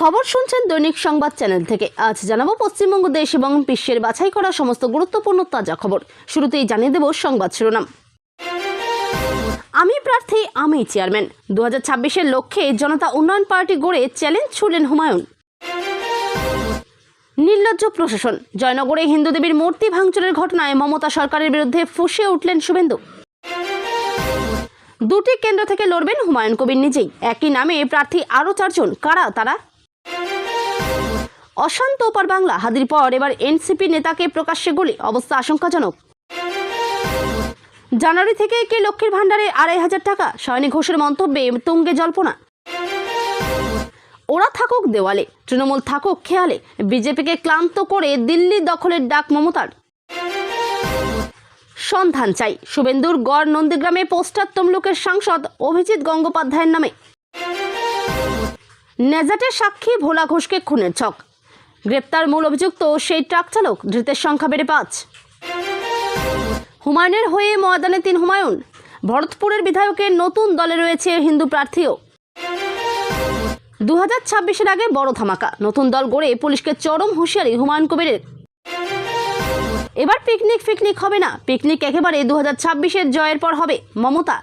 খবর শুনছেন দৈনিক সংবাদ চ্যানেল থেকে। আজ জানাবো পশ্চিমবঙ্গ দেশ এবং বিশ্বের বাছাই করা সমস্ত গুরুত্বপূর্ণ তাজা খবর। শুরুতেই জানিয়ে দেব সংবাদ শিরোনাম। আমি প্রার্থী, আমি চেয়ারম্যান। 2026-এর লক্ষ্যে জনতা উন্নয়ন পার্টি গড়ে চ্যালেঞ্জ ছুড়লেন হুমায়ুন। নির্লজ্জ প্রশাসন। জয়নগরে হিন্দু দেবীর মূর্তি ভাঙচুরের ঘটনায় মমতা সরকারের বিরুদ্ধে ফুঁসে উঠলেন শুভেন্দু। দুটি কেন্দ্র থেকে লড়বেন হুমায়ুন কবির নিজেই। একই নামে প্রার্থী আরও 4 জন। কারা তারা? অশান্ত ওপার বাংলা। হাদির পর এবার এনসিপি নেতাকে প্রকাশ্যে গুলি, অবস্থা আশঙ্কাজনক। জানুয়ারি থেকে কে লক্ষ্মীর ভান্ডারে 2500 টাকা। সায়নী ঘোষের মন্তব্যে তুঙ্গে জল্পনা। ওরা থাকুক দেওয়ালে, তৃণমূল থাকুক খেয়ালে। বিজেপিকে ক্লান্ত করে দিল্লি দখলের ডাক মমতার। সন্ধান চাই। শুভেন্দুর গড় নন্দীগ্রামে পোস্টার তমলুকের সাংসদ অভিজিৎ গঙ্গোপাধ্যায়ের নামে। নেজাটের সাক্ষী ভোলা ঘোষকে খুনের ছক। গ্রেপ্তার মূল অভিযুক্ত সেই ট্রাক চালক। ধৃতের সংখ্যা বেড়ে 5। হুমায়ুনের হয়ে ময়দানে 3 হুমায়ুন। ভরতপুরের বিধায়কের নতুন দলে রয়েছে হিন্দু প্রার্থীও। 2026-এর আগে বড় ধামাকা। নতুন দল গড়ে পুলিশকে চরম হুঁশিয়ারি হুমায়ুন কবিরের। এবার পিকনিক হবে না। পিকনিক একেবারে 2026-এর জয়ের পর হবে। মমতা।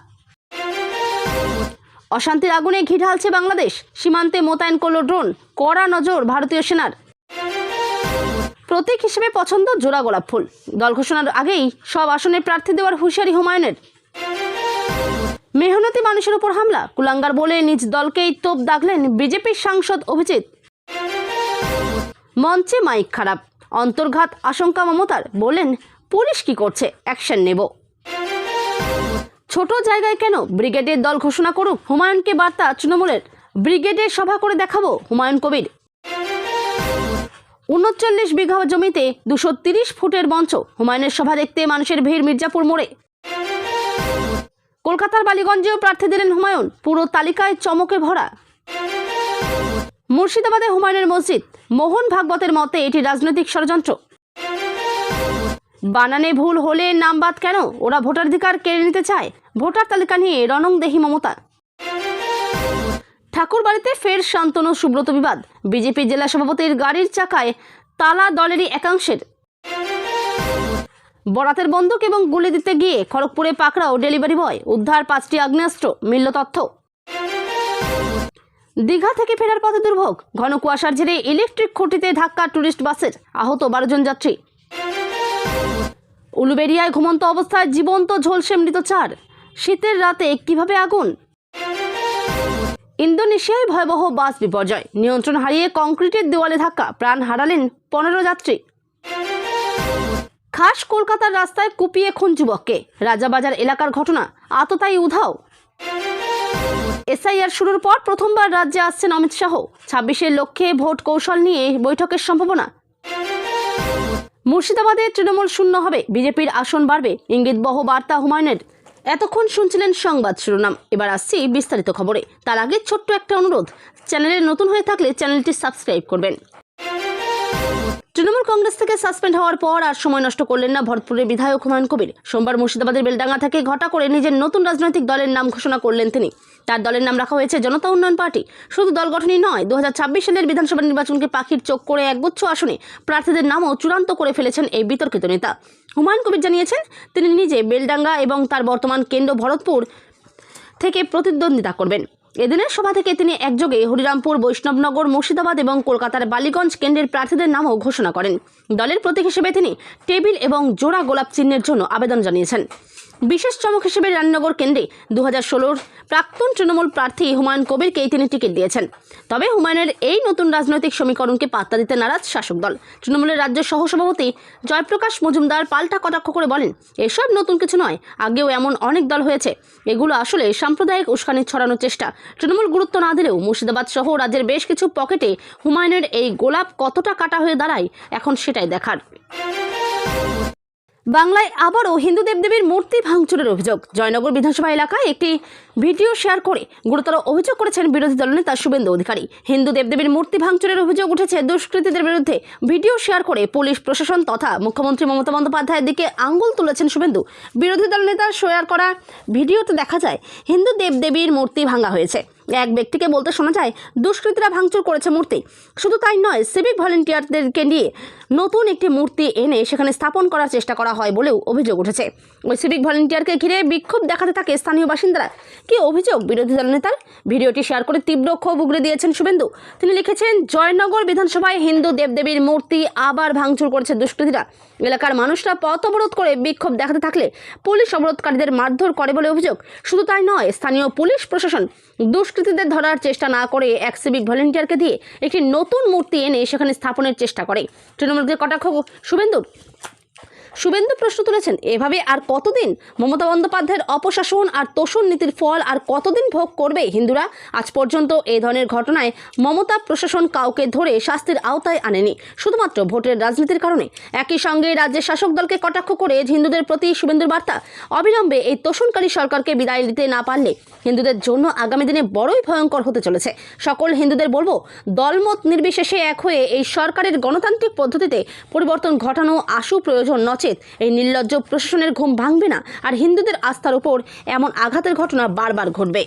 অশান্তির আগুনে ঘি ঢালছে বাংলাদেশ। সীমান্তে মোতায়েন করল ড্রোন। কড়া নজর ভারতীয় সেনার। প্রতীক হিসেবে পছন্দ জোড়া গোলাপ ফুল। দল ঘোষণার আগেই সব আসনে প্রার্থী দেওয়ার হুঁশিয়ারি হুমায়ুনের। মেহনতি মানুষের উপর হামলা। কুলাঙ্গার বলে নিজ দলকেই তোপ দাগলেন বিজেপির সাংসদ অভিজিৎ। মঞ্চে মাইক খারাপ। অন্তর্ঘাত আশঙ্কা মমতার। বললেন পুলিশ কি করছে, অ্যাকশন নেব। ছোট জায়গায় কেন, ব্রিগেডের দল ঘোষণা করুক। হুমায়ুনকে বার্তা তৃণমূলের। ব্রিগেডের সভা করে দেখাবো হুমায়ুন কবির। 39 বিঘা জমিতে 230 ফুটের মঞ্চ। হুমায়ুনের সভা দেখতে মানুষের ভিড় মির্জাপুর মোড়ে। কলকাতার বালিগঞ্জেও প্রার্থী দিলেন হুমায়ুন। পুরো তালিকায় চমকে ভরা। মুর্শিদাবাদে হুমায়ুনের মসজিদ। মোহন ভাগবতের মতে এটি রাজনৈতিক ষড়যন্ত্র। বানানে ভুল হলে নাম বাদ কেন? ওরা ভোটাধিকার কেড়ে নিতে চায়। ভোটার তালিকা নিয়ে রণংদেহী মমতা। ঠাকুরবাড়িতে ফের শান্তনু সুব্রত বিবাদ। বিজেপি জেলা সভাপতির গাড়ির চাকায় তালা দলেরই একাংশের। বরাতের বন্দুক এবং গুলি দিতে গিয়ে খড়গপুরে পাকড়াও ডেলিভারি বয়। উদ্ধার 5টি আগ্নেয়াস্ত্র, মিলল তথ্য। দীঘা থেকে ফেরার পথে দুর্ভোগ। ঘন কুয়াশার জেরে ইলেকট্রিক খুঁটিতে ধাক্কা টুরিস্ট বাসের। আহত 12 জন যাত্রী। উলুবেড়িয়ায় ঘুমন্ত অবস্থায় জীবন্ত ঝলসে মৃত 4। শীতের রাতে কিভাবে আগুন? ইন্দোনেশিয়ায় ভয়াবহ বাস বিপর্যয়। নিয়ন্ত্রণ হারিয়ে কংক্রিটের দেওয়ালে ধাক্কা। প্রাণ হারালেন 15 যাত্রী। খাস কলকাতার রাস্তায় কুপিয়ে খুন যুবককে। রাজাবাজার এলাকার ঘটনা। আততায়ী উধাও। এসআইআর শুরুর পর প্রথমবার রাজ্যে আসছেন অমিত শাহ। 26-এর লক্ষ্যে ভোট কৌশল নিয়ে বৈঠকের সম্ভাবনা। মুর্শিদাবাদে তৃণমূল শূন্য হবে, বিজেপির আসন বাড়বে। ইঙ্গিতবহ বার্তা হুমায়ুনের। এতক্ষণ শুনছিলেন সংবাদ শিরোনাম। এবার আসছি বিস্তারিত খবরে। তার আগে ছোট্ট একটা অনুরোধ, চ্যানেলে নতুন হয়ে থাকলে চ্যানেলটি সাবস্ক্রাইব করবেন। তৃণমূল কংগ্রেস থেকে সাসপেন্ড হওয়ার পর আর সময় নষ্ট করলেন না ভরতপুরের বিধায়ক হুমায়ুন কবির। সোমবার মুর্শিদাবাদের বেলডাঙ্গা থেকে ঘটা করে নিজের নতুন রাজনৈতিক দলের নাম ঘোষণা করলেন তিনি। তার দলের নাম রাখা হয়েছে জনতা উন্নয়ন পার্টি। শুধু দল গঠনই নয়, 2026 সালের বিধানসভা নির্বাচনকে পাখির চোখ করে একগুচ্ছ আসনে প্রার্থীদের নামও চূড়ান্ত করে ফেলেছেন এই বিতর্কিত নেতা। হুমায়ুন কবির জানিয়েছেন তিনি নিজে বেলডাঙ্গা এবং তার বর্তমান কেন্দ্র ভরতপুর থেকে প্রতিদ্বন্দ্বিতা করবেন। এদিনের সভা থেকে তিনি একযোগে হরিরামপুর, বৈষ্ণবনগর, মুর্শিদাবাদ এবং কলকাতার বালিগঞ্জ কেন্দ্রের প্রার্থীদের নামও ঘোষণা করেন। দলের প্রতীক হিসেবে তিনি টেবিল এবং জোড়া গোলাপ চিহ্নের জন্য আবেদন জানিয়েছেন। বিশেষ চমক হিসেবে রানীনগর কেন্দ্রে 2016-র প্রাক্তন তৃণমূল প্রার্থী হুমায়ুন কবিরকেই তিনি টিকিট দিয়েছেন। তবে হুমায়ুনের এই নতুন রাজনৈতিক সমীকরণকে পাত্তা দিতে নারাজ শাসক দল। তৃণমূলের রাজ্য সহসভাপতি জয়প্রকাশ মজুমদার পাল্টা কটাক্ষ করে বলেন, এসব নতুন কিছু নয়, আগেও এমন অনেক দল হয়েছে। এগুলো আসলে সাম্প্রদায়িক উস্কানি ছড়ানোর চেষ্টা। তৃণমূল গুরুত্ব না দিলেও মুর্শিদাবাদ সহ রাজ্যের বেশ কিছু পকেটে হুমায়ুনের এই গোলাপ কতটা কাটা হয়ে দাঁড়ায় এখন সেটাই দেখার। বাংলায় আবারও হিন্দু দেবদেবীর মূর্তি ভাঙচুরের অভিযোগ। জয়নগর বিধানসভা এলাকায় একটি ভিডিও শেয়ার করে গুরুতর অভিযোগ করেছেন বিরোধী দলনেতা শুভেন্দু অধিকারী। হিন্দু দেবদেবীর মূর্তি ভাঙচুরের অভিযোগ উঠেছে দুষ্কৃতীদের বিরুদ্ধে। ভিডিও শেয়ার করে পুলিশ প্রশাসন তথা মুখ্যমন্ত্রী মমতা বন্দ্যোপাধ্যায়ের দিকে আঙ্গুল তুলেছেন শুভেন্দু। বিরোধী দলনেতা শেয়ার করা ভিডিওতে দেখা যায় হিন্দু দেবদেবীর মূর্তি ভাঙা হয়েছে। এক ব্যক্তিকে বলতে শোনা যায়, দুষ্কৃতীরা ভাঙচুর করেছে মূর্তি। শুধু তাই নয়, সিভিক ভলেন্টিয়ারদেরকে নিয়ে নতুন একটি মূর্তি এনে সেখানে স্থাপন করার চেষ্টা করা হয় বলেও অভিযোগ উঠেছে। ওই সিভিক ভলেন্টিয়ারকে ঘিরে বিক্ষোভ দেখাতে থাকে স্থানীয় বাসিন্দারা। কি অভিযোগ বিরোধী দল নেতার? ভিডিওটি শেয়ার করে তীব্র ক্ষোভ উগরে দিয়েছেন শুভেন্দু। তিনি লিখেছেন, জয়নগর বিধানসভায় হিন্দু দেবদেবীর মূর্তি আবার ভাঙচুর করেছে দুষ্কৃতীরা। এলাকার মানুষরা পথ অবরোধ করে বিক্ষোভ দেখাতে থাকলে পুলিশ অবরোধকারীদের মারধর করে বলে অভিযোগ। শুধু তাই নয়, স্থানীয় পুলিশ প্রশাসন দুষ্কৃতীদের ধরার চেষ্টা না করে এক সিভিক ভলেন্টিয়ারকে দিয়ে একটি নতুন মূর্তি এনে সেখানে স্থাপনের চেষ্টা করে। তৃণমূলকে কটাক্ষ শুভেন্দু প্রশ্ন তুলেছেন, এভাবে আর কতদিন মমতা বন্দ্যোপাধ্যায়ের অপশাসন আর তোষণ নীতির ফল আর কতদিন ভোগ করবে হিন্দুরা? আজ পর্যন্ত এই ধরনের ঘটনায় মমতা প্রশাসন কাউকে ধরে শাস্তির আওতায় আনেনি, শুধুমাত্র ভোটের রাজনীতির কারণে। একই সঙ্গে রাজ্যের শাসক দলকে কটাক্ষ করে হিন্দুদের প্রতি শুভেন্দুর বার্তা, অবিলম্বে এই তোষণকারী সরকারকে বিদায় দিতে না পারলে হিন্দুদের জন্য আগামী দিনে বড়ই ভয়ঙ্কর হতে চলেছে। সকল হিন্দুদের বলবো, দলমত নির্বিশেষে এক হয়ে এই সরকারের গণতান্ত্রিক পদ্ধতিতে পরিবর্তন ঘটানো আশু প্রয়োজন, নচেত এই নির্লজ্জ প্রশাসনের ঘুম ভাঙবে না আর হিন্দুদের আস্থার উপর এমন আঘাতের ঘটনা বারবার ঘটবে।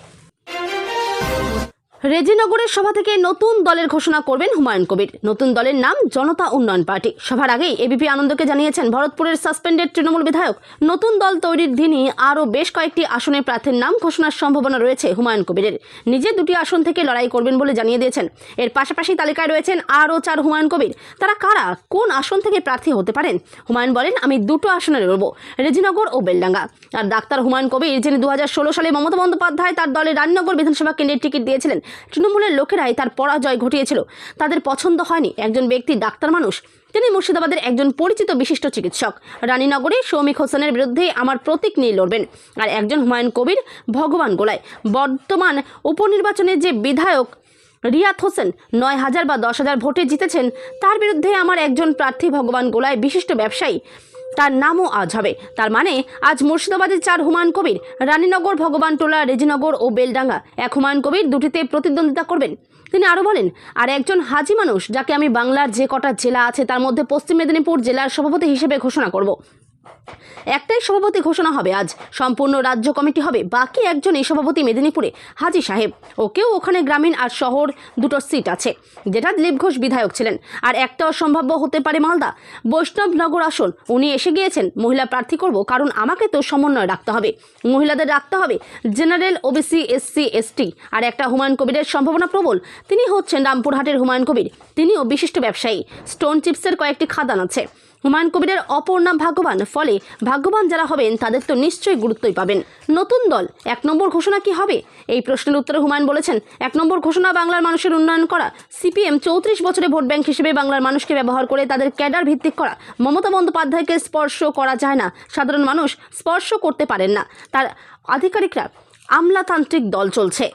রেজিনগরের সভা থেকে নতুন দলের ঘোষণা করবেন হুমায়ুন কবির। নতুন দলের নাম জনতা উন্নয়ন পার্টি। সভার আগেই এবিপি আনন্দকে জানিয়েছেন ভরতপুরের সাসপেন্ডেড তৃণমূল বিধায়ক। নতুন দল তৈরির দিনই আরও বেশ কয়েকটি আসনের প্রার্থীর নাম ঘোষণার সম্ভাবনা রয়েছে হুমায়ুন কবিরের। নিজে 2টি আসন থেকে লড়াই করবেন বলে জানিয়ে দিয়েছেন। এর পাশাপাশি তালিকায় রয়েছেন আরও 4 হুমায়ুন কবির। তারা কারা, কোন আসন থেকে প্রার্থী হতে পারেন? হুমায়ুন বলেন, আমি 2টো আসনে লড়ব, রেজিনগর ও বেলডাঙ্গা। আর ডাক্তার হুমায়ুন কবির, যিনি 2016 সালে মমতা বন্দ্যোপাধ্যায় তার দলের রানীনগর বিধানসভা কেন্দ্রের টিকিট দিয়েছিলেন, তৃণমূলের লোকেরাই তার পরাজয় ঘটিয়েছিল। তাদের পছন্দ হয়নি। একজন ব্যক্তি ডাক্তার মানুষ, তিনি মুর্শিদাবাদের একজন পরিচিত বিশিষ্ট চিকিৎসক। রানীনগরে সৌমিক হোসেনের বিরুদ্ধে আমার প্রতীক নিয়ে লড়বেন। আর একজন হুমায়ুন কবির ভগবান গোলায়। বর্তমান উপনির্বাচনে যে বিধায়ক রিয়াত হোসেন 9,000 বা 10,000 ভোটে জিতেছেন, তার বিরুদ্ধে আমার একজন প্রার্থী ভগবান গোলায়, বিশিষ্ট ব্যবসায়ী, তার নামও আজ হবে। তার মানে আজ মুর্শিদাবাদের 4 হুমায়ুন কবির, রানীনগর, ভগবানটোলা, রেজিনগর ও বেলডাঙ্গা। এক হুমায়ুন কবির 2টিতে প্রতিদ্বন্দ্বিতা করবেন। তিনি আরও বলেন, আর একজন হাজি মানুষ, যাকে আমি বাংলার যে কটা জেলা আছে তার মধ্যে পশ্চিম মেদিনীপুর জেলার সভাপতি হিসেবে ঘোষণা করব। একটাই সভাপতি ঘোষণা হবে আজ, সম্পূর্ণ রাজ্য কমিটি হবে। বাকি একজন এই সভাপতি মেদিনীপুরে হাজি সাহেব, ওকেও ওখানে গ্রামীণ আর শহর 2টো সিট আছে, যেটা দিলীপ ঘোষ বিধায়ক ছিলেন। আর একটাও সম্ভাব্য হতে পারে মালদা বৈষ্ণবনগর আসন। উনি এসে গিয়েছেন, মহিলা প্রার্থী করব, কারণ আমাকে তো সমন্বয় রাখতে হবে, মহিলাদের রাখতে হবে, জেনারেল, ওবিসি, এসসি, এসটি। আর একটা হুমায়ুন কবিরের সম্ভাবনা প্রবল। তিনি হচ্ছেন রামপুরহাটের হুমায়ুন কবির। তিনিও বিশিষ্ট ব্যবসায়ী, স্টোন চিপসের কয়েকটি খাদান আছে। হুমায়ুন কবিরের অপর নাম ভাগ্যবান। ফলে ভাগ্যবান যারা হবেন তাদের তো নিশ্চয়ই গুরুত্বই পাবেন। নতুন দল 1 নম্বর ঘোষণা কি হবে? এই প্রশ্নের উত্তরে হুমায়ুন বলেছেন, 1 নম্বর ঘোষণা বাংলার মানুষের উন্নয়ন করা। সিপিএম 34 বছরে ভোট ব্যাংক হিসেবে বাংলার মানুষকে ব্যবহার করে তাদের ক্যাডার ভিত্তিক করা। মমতা বন্দ্যোপাধ্যায়কে স্পর্শ করা যায় না, সাধারণ মানুষ স্পর্শ করতে পারেন না, তার আধিকারিকরা আমলাতান্ত্রিক দল চলছে।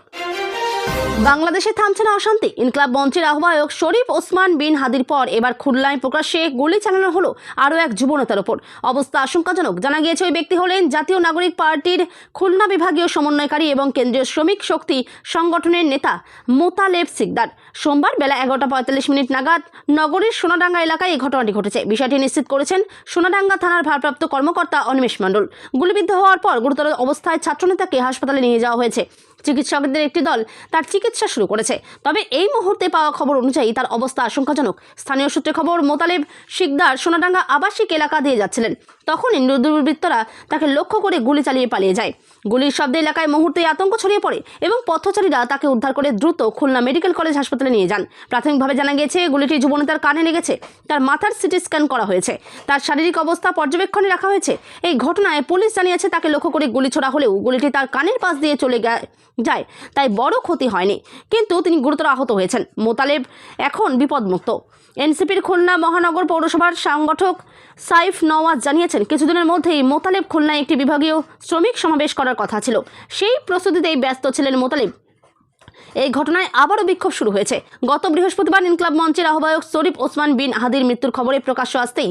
বাংলাদেশে থামছে না অশান্তি। ইনকলাব মঞ্চের আহ্বায়ক শরীফ ওসমান বিন হাদির পর এবার খুলনায় প্রকাশ্যে গুলি চালানো হলো আরও এক যুবনেতার ওপর। অবস্থা আশঙ্কাজনক। জানা গিয়েছে ওই ব্যক্তি হলেন জাতীয় নাগরিক পার্টির খুলনা বিভাগীয় সমন্বয়কারী এবং কেন্দ্রীয় শ্রমিক শক্তি সংগঠনের নেতা মোতালেব সিকদার। সোমবার বেলা 11:45 নাগাদ নগরীর সোনাডাঙ্গা এলাকায় এই ঘটনাটি ঘটেছে। বিষয়টি নিশ্চিত করেছেন সোনাডাঙ্গা থানার ভারপ্রাপ্ত কর্মকর্তা অনিমেষ মণ্ডল। গুলিবিদ্ধ হওয়ার পর গুরুতর অবস্থায় ছাত্রনেতাকে হাসপাতালে নিয়ে যাওয়া হয়েছে। চিকিৎসকদের একটি দল তার চিকিৎসা শুরু করেছে। তবে এই মুহূর্তে পাওয়া খবর অনুযায়ী তার অবস্থা আশঙ্কাজনক। স্থানীয় সূত্রে খবর, মোতালেব সিকদার সোনাডাঙ্গা আবাসিক এলাকা দিয়ে যাচ্ছিলেন। তখনই দুর্বৃত্তরা তাকে লক্ষ্য করে গুলি চালিয়ে পালিয়ে যায়। গুলির শব্দে এলাকায় মুহূর্তে আতঙ্ক ছড়িয়ে পড়ে এবং পথচারীরা তাকে উদ্ধার করে দ্রুত খুলনা মেডিকেল কলেজ হাসপাতালে নিয়ে যান। প্রাথমিকভাবে জানা গিয়েছে গুলিটি যুবনেতার কানে লেগেছে। তার মাথার সিটি স্ক্যান করা হয়েছে। তার শারীরিক অবস্থা পর্যবেক্ষণে রাখা হয়েছে। এই ঘটনায় পুলিশ জানিয়েছে তাকে লক্ষ্য করে গুলি ছোড়া হলেও গুলিটি তার কানের পাশ দিয়ে চলে যায়, তাই বড় ক্ষতি হয়নি, কিন্তু তিনি গুরুতর আহত হয়েছেন। মোতালেব এখন বিপদমুক্ত। এনসিপির খুলনা মহানগর পৌরসভার সংগঠক সাইফ নওয়াজ জানিয়েছেন, কিছুদিনের মধ্যেই মোতালেব খুলনায় একটি বিভাগীয় শ্রমিক সমাবেশ করার কথা ছিল। সেই প্রস্তুতিতেই ব্যস্ত ছিলেন মোতালেব। এই ঘটনায় আবারও বিক্ষোভ শুরু হয়েছে। গত বৃহস্পতিবার ইনকলাব মঞ্চের আহ্বায়ক শরীফ ওসমান বিন হাদির মৃত্যুর খবরে প্রকাশ্য আসতেই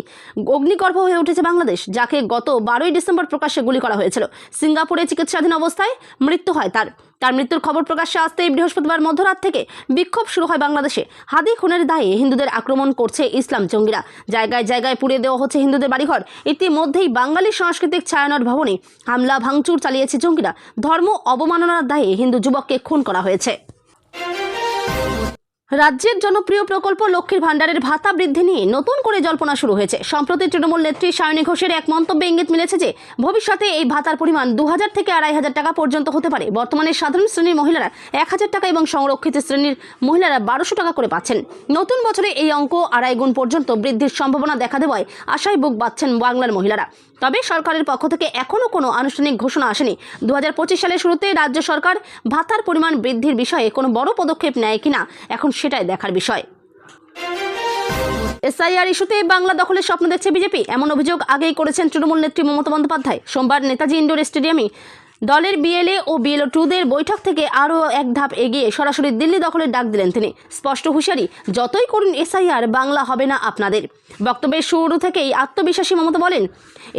অগ্নিগর্ভ হয়ে উঠেছে বাংলাদেশ, যাকে গত 12ই ডিসেম্বর প্রকাশ্যে গুলি করা হয়েছিল। সিঙ্গাপুরে চিকিৎসাধীন অবস্থায় মৃত্যু হয় তার। তার মৃত্যুর খবর প্রকাশ্যে আসতেই বৃহস্পতিবার মধ্যরাত থেকে বিক্ষোভ শুরু হয় বাংলাদেশে। হাদি খুনের দায়ে হিন্দুদের আক্রমণ করছে ইসলাম জঙ্গিরা। জায়গায় জায়গায় পুড়িয়ে দেওয়া হচ্ছে হিন্দুদের বাড়িঘর। ইতিমধ্যেই বাঙালি সাংস্কৃতিক ছায়ানট ভবনে হামলা ভাঙচুর চালিয়েছে জঙ্গিরা। ধর্ম অবমাননার দায়ে হিন্দু যুবককে খুন করা হয়েছে। রাজ্যের জনপ্রিয় প্রকল্প লক্ষ্মীর ভাণ্ডারের ভাতা বৃদ্ধি নিয়ে নতুন করে জল্পনা শুরু হয়েছে। সম্প্রতি তৃণমূল নেত্রী সায়নী ঘোষের এক মন্তব্যে ইঙ্গিত মিলেছে যে ভবিষ্যতে এই ভাতার পরিমাণ 2000 থেকে 2500 টাকা পর্যন্ত হতে পারে। বর্তমানে সাধারণ শ্রেণীর মহিলারা 1000 টাকা এবং সংরক্ষিত শ্রেণীর মহিলারা 1200 টাকা করে পাচ্ছেন। নতুন বছরে এই অঙ্ক 2.5 গুণ পর্যন্ত বৃদ্ধির সম্ভাবনা দেখা দেওয়ায় আশায় বুক বাঁধছেন বাংলার মহিলারা। তবে সরকারের পক্ষ থেকে এখনও কোনো আনুষ্ঠানিক ঘোষণা আসেনি। 2025 সালের শুরুতে রাজ্য সরকার ভাতার পরিমাণ বৃদ্ধির বিষয়ে কোনো বড় পদক্ষেপ নেয় কিনা এখন সেটাই দেখার বিষয়। এসআইআর ইস্যুতে বাংলা দখলের স্বপ্ন দেখছে বিজেপি, এমন অভিযোগ আগেই করেছেন তৃণমূল নেত্রী মমতা বন্দ্যোপাধ্যায়। সোমবার নেতাজি ইন্ডোর স্টেডিয়ামে দলের বিএলএ ও বিএলও 2দের বৈঠক থেকে আরও এক ধাপ এগিয়ে সরাসরি দিল্লি দখলের ডাক দিলেন তিনি। স্পষ্ট হুঁশিয়ারি, যতই করুন এসআইআর, বাংলা হবে না আপনাদের। বক্তব্যের শুরু থেকেই আত্মবিশ্বাসী মমতা বলেন,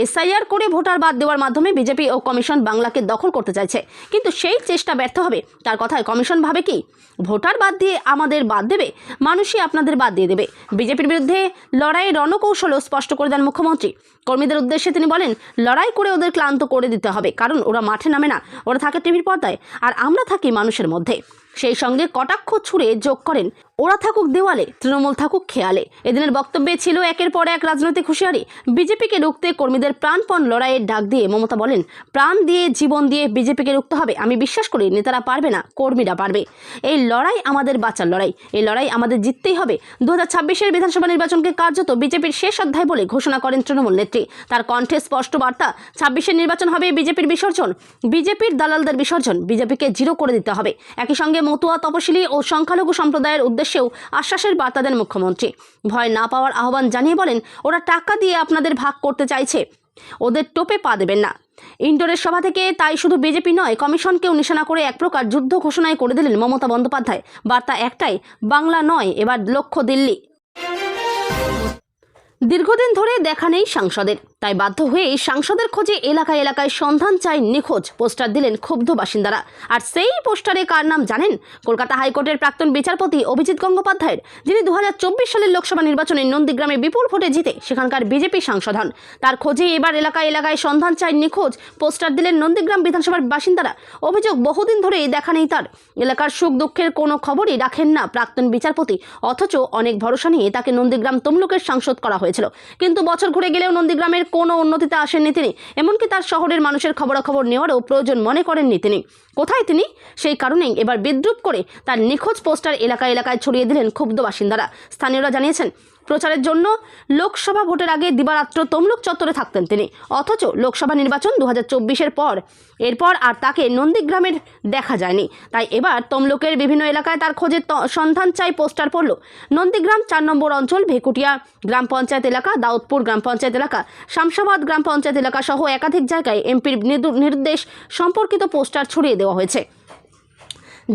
এসআইআর করে ভোটার বাদ দেওয়ার মাধ্যমে বিজেপি ও কমিশন বাংলাকে দখল করতে চাইছে, কিন্তু সেই চেষ্টা ব্যর্থ হবে। তার কথায় কমিশন ভাবে কি ভোটার বাদ দিয়ে আমাদের বাদ দেবে? মানুষই আপনাদের বাদ দিয়ে দেবে। বিজেপির বিরুদ্ধে লড়াইয়ের রণকৌশলও স্পষ্ট করে দেন মুখ্যমন্ত্রী। কর্মীদের উদ্দেশ্যে তিনি বলেন, লড়াই করে ওদের ক্লান্ত করে দিতে হবে, কারণ ওরা মাঠে নামে না, ওরা থাকে টিভির পর্দায়, আর আমরা থাকি মানুষের মধ্যে। সেই সঙ্গে কটাক্ষ ছুঁড়ে যোগ করেন, ওরা থাকুক দেওয়ালে, তৃণমূল থাকুক খেয়ালে। এদিনের বক্তব্যে ছিল একের পর এক রাজনৈতিক হুঁশিয়ারি। বিজেপিকে রুখতে কর্মীদের প্রাণপণ লড়াইয়ের ডাক দিয়ে মমতা বলেন, প্রাণ দিয়ে জীবন দিয়ে বিজেপিকে রুখতে হবে। আমি বিশ্বাস করি নেতারা পারবে না, কর্মীরা পারবে। এই লড়াই আমাদের বাঁচার লড়াই, এই লড়াই আমাদের জিততেই হবে। 2026-এর বিধানসভা নির্বাচনকে কার্যত বিজেপির শেষ অধ্যায় বলে ঘোষণা করেন তৃণমূল নেত্রী। তার কণ্ঠে স্পষ্ট বার্তা, 26-এর নির্বাচন হবে বিজেপির বিসর্জন, বিজেপির দালালদের বিসর্জন। বিজেপিকে জিরো করে দিতে হবে। একই সঙ্গে মতুয়া, তপশিলি ও সংখ্যালঘু সম্প্রদায়ের উদ্দেশ্যেও আশ্বাসের বার্তা দেন মুখ্যমন্ত্রী। ভয় না পাওয়ার আহ্বান জানিয়ে বলেন, ওরা টাকা দিয়ে আপনাদের ভাগ করতে চাইছে, ওদের টোপে পা দেবেন না। ইন্ডোরের সভা থেকে তাই শুধু বিজেপি নয়, কমিশনকেও নিশানা করে এক প্রকার যুদ্ধ ঘোষণায় করে দিলেন মমতা বন্দ্যোপাধ্যায়। বার্তা একটাই, বাংলা নয়, এবার লক্ষ্য দিল্লি। দীর্ঘদিন ধরে দেখা নেই সাংসদের, তাই বাধ্য হয়ে সাংসদের খোঁজে এলাকায় এলাকায় সন্ধান চাই নিখোঁজ পোস্টার দিলেন ক্ষুব্ধ বাসিন্দারা। আর সেই পোস্টারে কার নাম জানেন? কলকাতা হাইকোর্টের প্রাক্তন বিচারপতি অভিজিৎ গঙ্গোপাধ্যায়ের, যিনি 2024 সালের লোকসভা নির্বাচনে নন্দীগ্রামে বিপুল ভোটে জিতে সেখানকার বিজেপি সাংসদ হন। তার খোঁজে এবার এলাকায় এলাকায় সন্ধান চাই নিখোঁজ পোস্টার দিলেন নন্দীগ্রাম বিধানসভার বাসিন্দারা। অভিযোগ, বহুদিন ধরেই দেখা নেই তার। এলাকার সুখ দুঃখের কোনো খবরই রাখেন না প্রাক্তন বিচারপতি, অথচ অনেক ভরসা নিয়ে তাকে নন্দীগ্রাম তমলুকের সাংসদ করা হয়েছিল। কিন্তু বছর ঘুরে গেলেও নন্দীগ্রামের কোনো উন্নতিতে আসেননি তিনি। এমনকি তার শহরের মানুষের খবরাখবর নেওয়ারও প্রয়োজন মনে করেননি তিনি। কোথায় তিনি? সেই কারণেই এবার বিদ্রুপ করে তার নিখোঁজ পোস্টার এলাকায় এলাকায় ছড়িয়ে দিলেন ক্ষুব্ধ বাসিন্দারা। স্থানীয়রা জানিয়েছেন, প্রচারের জন্য লোকসভা ভোটের আগে দিবারাত্র তমলুক চত্বরে থাকতেন তিনি, অথচ লোকসভা নির্বাচন 2024-এর পর এরপর আর তাকে নন্দীগ্রামের দেখা যায়নি। তাই এবার তমলুকের বিভিন্ন এলাকায় তার খোঁজে সন্ধান চাই পোস্টার পড়ল। নন্দীগ্রাম 4 নম্বর অঞ্চল, ভেকুটিয়া গ্রাম পঞ্চায়েত এলাকা, দাউদপুর গ্রাম পঞ্চায়েত এলাকা, শামসাবাদ গ্রাম পঞ্চায়েত এলাকা সহ একাধিক জায়গায় এমপির নির্দেশ সম্পর্কিত পোস্টার ছড়িয়ে দেওয়া হয়েছে,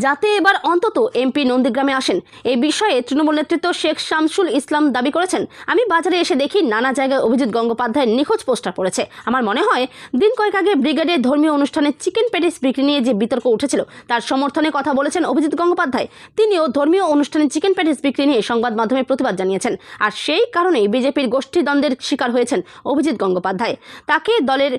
যাতে এবার অন্তত এমপি নন্দীগ্রামে আসেন। এই বিষয়ে তৃণমূল নেতৃত্ব শেখ শামসুল ইসলাম দাবি করেছেন, আমি বাজারে এসে দেখি নানা জায়গায় অভিজিৎ গঙ্গোপাধ্যায়ের নিখোঁজ পোস্টার পড়েছে। আমার মনে হয় দিন কয়েক আগে ব্রিগেডের ধর্মীয় অনুষ্ঠানে চিকেন প্যাটিস বিক্রি নিয়ে যে বিতর্ক উঠেছিল, তার সমর্থনে কথা বলেছেন অভিজিৎ গঙ্গোপাধ্যায়। তিনিও ধর্মীয় অনুষ্ঠানে চিকেন প্যাটিস বিক্রি নিয়ে সংবাদ মাধ্যমে প্রতিবাদ জানিয়েছেন। আর সেই কারণেই বিজেপির গোষ্ঠীদ্বন্দ্বের শিকার হয়েছেন অভিজিৎ গঙ্গোপাধ্যায়। তাকে দলের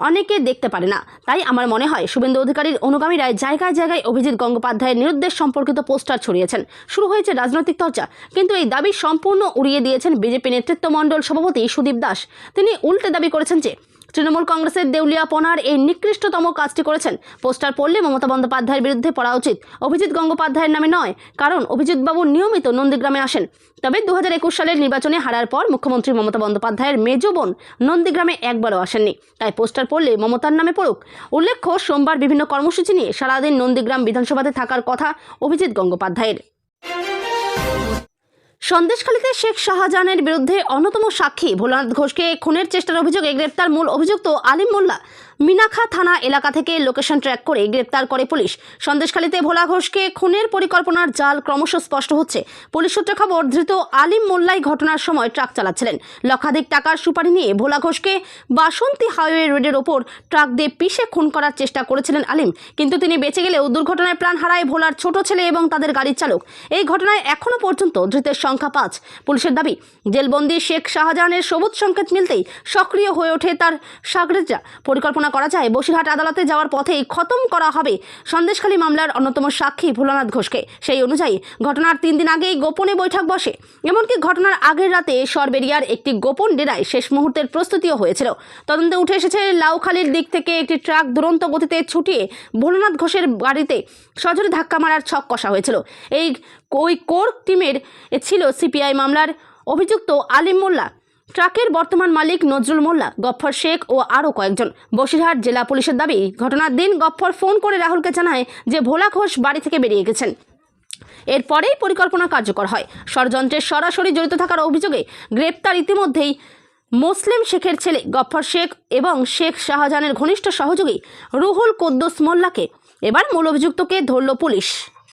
অনেকে দেখতে পারে না। তাই আমার মনে হয় শুভেন্দু অধিকারীর অনুগামীরাই জায়গায় জায়গায় অভিজিৎ গঙ্গোপাধ্যায়ের নিরুদ্দেশ সম্পর্কিত পোস্টার ছড়িয়েছেন। শুরু হয়েছে রাজনৈতিক চর্চা, কিন্তু এই দাবি সম্পূর্ণ উড়িয়ে দিয়েছেন বিজেপি নেতৃত্বমণ্ডল সভাপতি সুদীপ দাস। তিনি উল্টে দাবি করেছেন যে তৃণমূল কংগ্রেসের দেউলিয়াপনার এই নিকৃষ্টতম কাজটি করেছেন। পোস্টার পড়লে মমতা বন্দ্যোপাধ্যায়ের বিরুদ্ধে পড়া উচিত, অভিজিৎ গঙ্গোপাধ্যায়ের নামে নয়, কারণ অভিজিৎবাবু নিয়মিত নন্দীগ্রামে আসেন। তবে 2021 সালের নির্বাচনে হারার পর মুখ্যমন্ত্রী মমতা বন্দ্যোপাধ্যায়ের মেজ বোন নন্দীগ্রামে একবারও আসেননি। তাই পোস্টার পড়লে মমতার নামে পড়ুক। উল্লেখ্য, সোমবার বিভিন্ন কর্মসূচি নিয়ে সারাদিন নন্দীগ্রাম বিধানসভাতে থাকার কথা অভিজিৎ গঙ্গোপাধ্যায়ের। সন্দেশখালীতে শেখ শাহজাহানের বিরুদ্ধে অন্যতম সাক্ষী ভোলানাথ ঘোষকে খুনের চেষ্টার অভিযোগে গ্রেপ্তার মূল অভিযুক্ত আলিম মোল্লা। মিনাখা থানা এলাকা থেকে লোকেশন ট্র্যাক করে গ্রেপ্তার করে পুলিশ। সন্দেশখালীতে ভোলা ঘোষকে খুনের পরিকল্পনার জাল ক্রমশ স্পষ্ট হচ্ছে। পুলিশ সূত্রে খবর, ধৃত আলিম মোল্লাই ঘটনার সময় ট্রাক চালাচ্ছিলেন। লক্ষাধিক টাকার সুপারি নিয়ে ভোলা ঘোষকে বাসন্তী হাইওয়ে রোডের ওপর ট্রাক দিয়ে পিষে খুন করার চেষ্টা করেছিলেন আলিম, কিন্তু তিনি বেঁচে গেলেও দুর্ঘটনায় প্রাণ হারায় ভোলার ছোট ছেলে এবং তাদের গাড়ির চালক। এই ঘটনায় এখনও পর্যন্ত ধৃতের সংখ্যা 5। পুলিশের দাবি, জেলবন্দি শেখ শাহজাহানের সবুজ সংকেত মিলতেই সক্রিয় হয়ে ওঠে তার সাগরেদরা। পরিকল্পনা করা যায় বসিরহাট আদালতে যাওয়ার পথেই খতম করা হবে সন্দেশখালী মামলার অন্যতম সাক্ষী ভোলানাথ ঘোষকে। সেই অনুযায়ী ঘটনার 3 দিন আগেই গোপনে বৈঠক বসে। এমনকি ঘটনার আগের রাতে সরবেরিয়ার একটি গোপন ডেরায় শেষ মুহূর্তের প্রস্তুতিও হয়েছিল। তদন্তে উঠে এসেছে লাউখালীর দিক থেকে একটি ট্রাক দুরন্ত গতিতে ছুটিয়ে ভোলানাথ ঘোষের গাড়িতে সজোরে ধাক্কা মারার ছক কষা হয়েছিল। ওই কোর টিমের ছিল সিপিআই মামলার অভিযুক্ত আলিম মোল্লা, ট্রাকের বর্তমান মালিক নজরুল মোল্লা, গফফর শেখ ও আরও কয়েকজন। বসিরহাট জেলা পুলিশের দাবি, ঘটনার দিন গফফর ফোন করে রাহুলকে জানায় যে ভোলা ঘোষ বাড়ি থেকে বেরিয়ে গেছেন। এরপরেই পরিকল্পনা কার্যকর হয়। ষড়যন্ত্রের সরাসরি জড়িত থাকার অভিযোগে গ্রেপ্তার ইতিমধ্যেই মুসলিম শেখের ছেলে গফফর শেখ এবং শেখ শাহজাহানের ঘনিষ্ঠ সহযোগী রুহুল কুদ্দুস মোল্লাকে। এবার মূল অভিযুক্তকে ধরল পুলিশ।